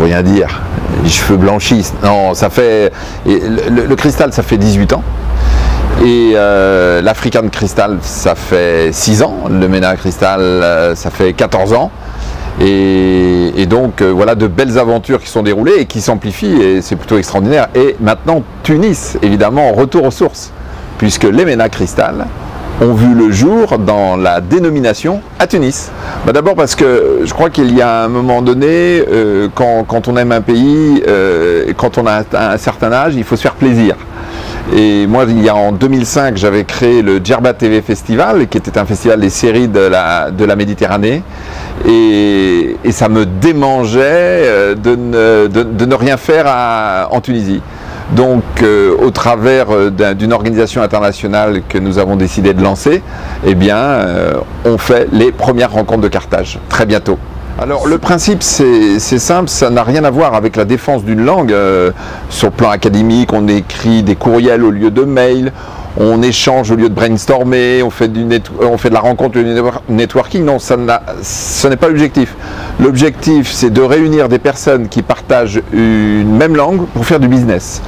pour rien dire, les cheveux blanchissent. Non, ça fait... Le cristal, ça fait 18 ans. Et l'African Crystal, ça fait 6 ans. Le MENA Crystal, ça fait 14 ans. Et donc, voilà de belles aventures qui sont déroulées et qui s'amplifient. Et c'est plutôt extraordinaire. Et maintenant, Tunis, évidemment, retour aux sources. Puisque les MENA Crystal ont vu le jour dans la dénomination à Tunis. D'abord parce que je crois qu'il y a un moment donné, quand on aime un pays, quand on a un certain âge, il faut se faire plaisir. Et moi, en 2005, j'avais créé le Djerba TV Festival, qui était un festival des séries de la Méditerranée. Et ça me démangeait de ne rien faire en Tunisie. Donc, au travers d'une organisation internationale que nous avons décidé de lancer, eh bien, on fait les premières rencontres de Carthage, très bientôt. Alors, le principe, c'est simple, ça n'a rien à voir avec la défense d'une langue. Sur le plan académique, on écrit des courriels au lieu de mails, on échange au lieu de brainstormer, on fait de la rencontre, du networking. Non, ce n'est pas l'objectif. L'objectif, c'est de réunir des personnes qui partagent une même langue pour faire du business.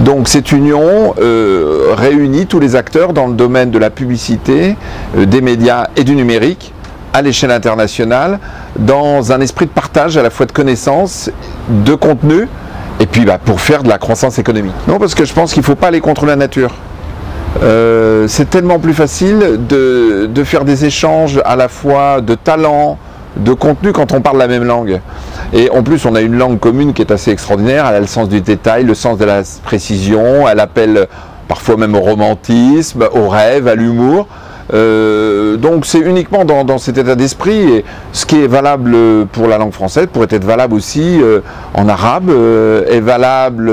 Donc cette union réunit tous les acteurs dans le domaine de la publicité, des médias et du numérique à l'échelle internationale, dans un esprit de partage à la fois de connaissances, de contenu, et puis pour faire de la croissance économique. Non, parce que je pense qu'il ne faut pas aller contre la nature. C'est tellement plus facile de faire des échanges à la fois de talent, de contenu quand on parle la même langue. Et en plus, on a une langue commune qui est assez extraordinaire. Elle a le sens du détail, le sens de la précision. Elle appelle parfois même au romantisme, au rêve, à l'humour. Donc c'est uniquement dans cet état d'esprit, et ce qui est valable pour la langue française pourrait être valable aussi en arabe, est valable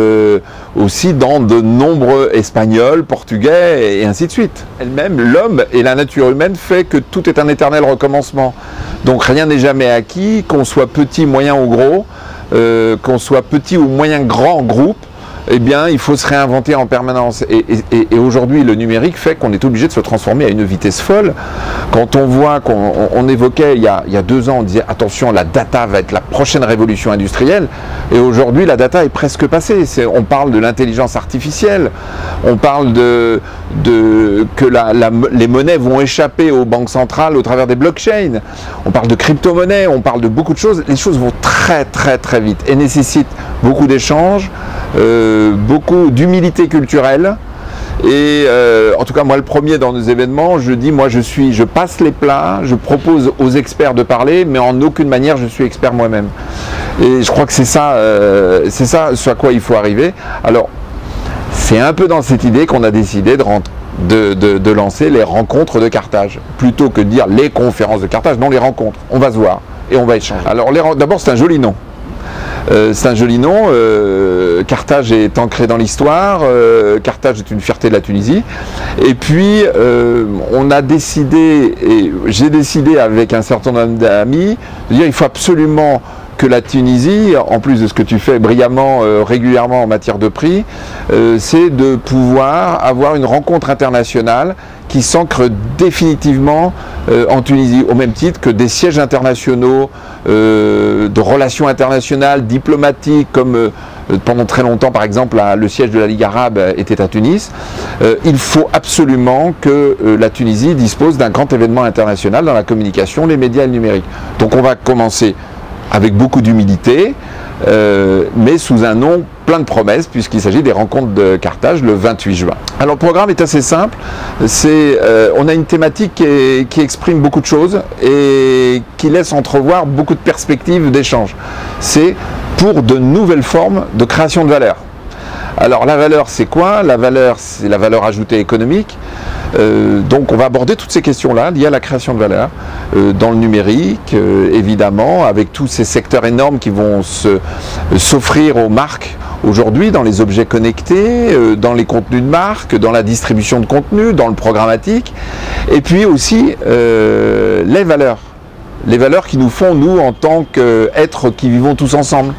aussi dans de nombreux espagnols, portugais et ainsi de suite. Elle-même, l'homme et la nature humaine fait que tout est un éternel recommencement. Donc rien n'est jamais acquis, qu'on soit petit, moyen ou gros, qu'on soit petit ou moyen grand groupe. Eh bien, il faut se réinventer en permanence. Et aujourd'hui, le numérique fait qu'on est obligé de se transformer à une vitesse folle. Quand on voit qu'on évoquait il y a 2 ans, on disait attention, la data va être la prochaine révolution industrielle. Et aujourd'hui, la data est presque passée. On parle de l'intelligence artificielle. On parle que les monnaies vont échapper aux banques centrales au travers des blockchains. On parle de crypto-monnaies. On parle de beaucoup de choses. Les choses vont très très très vite et nécessitent beaucoup d'échanges. Beaucoup d'humilité culturelle, et en tout cas moi le premier dans nos événements, je dis moi je passe les plats, je propose aux experts de parler, mais en aucune manière je suis expert moi-même. Et je crois que c'est ça ce à quoi il faut arriver. Alors c'est un peu dans cette idée qu'on a décidé de lancer les rencontres de Carthage, plutôt que de dire les conférences de Carthage. Non, les rencontres, on va se voir et on va échanger. Alors d'abord c'est un joli nom. C'est un joli nom, Carthage est ancré dans l'histoire, Carthage est une fierté de la Tunisie. Et puis on a décidé, et j'ai décidé avec un certain nombre d'amis, de dire il faut absolument que la Tunisie, en plus de ce que tu fais brillamment, régulièrement en matière de prix, c'est de pouvoir avoir une rencontre internationale qui s'ancre définitivement en Tunisie, au même titre que des sièges internationaux, de relations internationales, diplomatiques, comme pendant très longtemps, par exemple, le siège de la Ligue arabe était à Tunis. Il faut absolument que la Tunisie dispose d'un grand événement international dans la communication, les médias et le numérique. Donc on va commencer avec beaucoup d'humilité, mais sous un nom plein de promesses, puisqu'il s'agit des rencontres de Carthage le 28 juin. Alors le programme est assez simple, on a une thématique qui exprime beaucoup de choses et qui laisse entrevoir beaucoup de perspectives d'échange. C'est pour de nouvelles formes de création de valeur. Alors la valeur c'est quoi? La valeur c'est la valeur ajoutée économique. Donc on va aborder toutes ces questions-là liées à la création de valeur dans le numérique, évidemment, avec tous ces secteurs énormes qui vont s'offrir aux marques aujourd'hui, dans les objets connectés, dans les contenus de marque, dans la distribution de contenu, dans le programmatique, et puis aussi les valeurs qui nous font, nous, en tant qu'êtres qui vivons tous ensemble.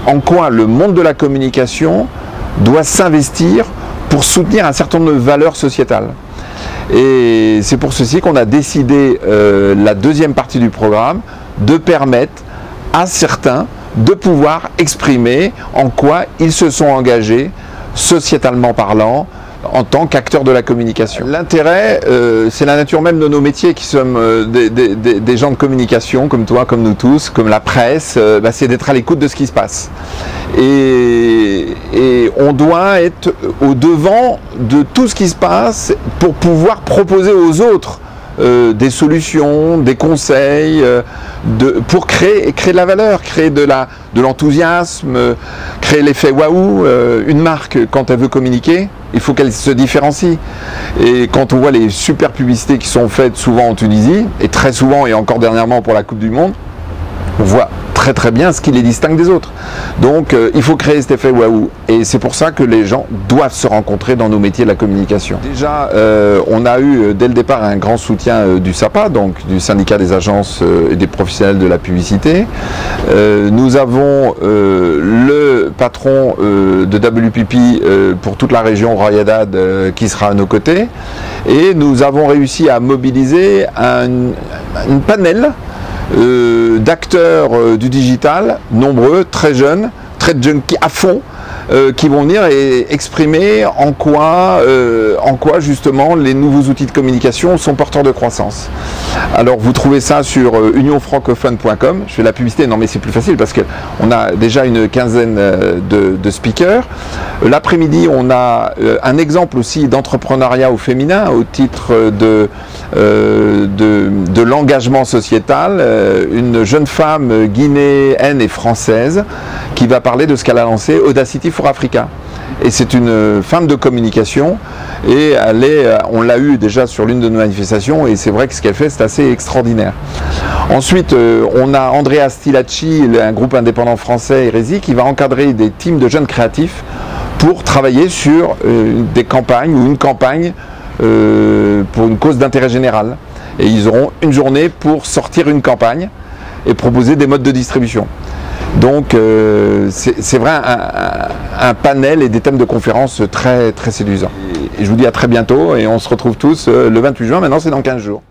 En quoi le monde de la communication doit s'investir pour soutenir un certain nombre de valeurs sociétales. Et c'est pour ceci qu'on a décidé, la deuxième partie du programme, de permettre à certains de pouvoir exprimer en quoi ils se sont engagés, sociétalement parlant, en tant qu'acteurs de la communication. L'intérêt, c'est la nature même de nos métiers qui sommes des gens de communication, comme toi, comme nous tous, comme la presse, c'est d'être à l'écoute de ce qui se passe. Et on doit être au devant de tout ce qui se passe pour pouvoir proposer aux autres des solutions, des conseils, pour créer de la valeur, créer de l'enthousiasme, créer l'effet waouh. Une marque, quand elle veut communiquer, il faut qu'elle se différencie. Et quand on voit les super publicités qui sont faites souvent en Tunisie, et très souvent, et encore dernièrement pour la Coupe du Monde, on voit très bien ce qui les distingue des autres. Donc il faut créer cet effet waouh. Et c'est pour ça que les gens doivent se rencontrer dans nos métiers de la communication. Déjà, on a eu dès le départ un grand soutien du SAPA, donc du syndicat des agences et des professionnels de la publicité. Nous avons le patron de WPP pour toute la région Royadad qui sera à nos côtés. Et nous avons réussi à mobiliser un panel d'acteurs du digital, nombreux, très jeunes, très junkies à fond, qui vont venir et exprimer en quoi justement les nouveaux outils de communication sont porteurs de croissance. Alors vous trouvez ça sur unionfrancophone.com. Je fais la publicité, non mais c'est plus facile parce qu'on a déjà une quinzaine de speakers. L'après-midi, on a un exemple aussi d'entrepreneuriat au féminin au titre de l'engagement sociétal. Une jeune femme guinéenne et française qui va parler de ce qu'elle a lancé, Audacity for Africa. Et c'est une femme de communication et on l'a eu déjà sur l'une de nos manifestations et c'est vrai que ce qu'elle fait c'est assez extraordinaire. Ensuite on a Andrea Stilacci, un groupe indépendant français Hérésie, qui va encadrer des teams de jeunes créatifs pour travailler sur des campagnes ou une campagne pour une cause d'intérêt général. Et ils auront une journée pour sortir une campagne et proposer des modes de distribution. Donc c'est vrai un panel et des thèmes de conférences très séduisants. Et je vous dis à très bientôt et on se retrouve tous le 28 juin, maintenant c'est dans 15 jours.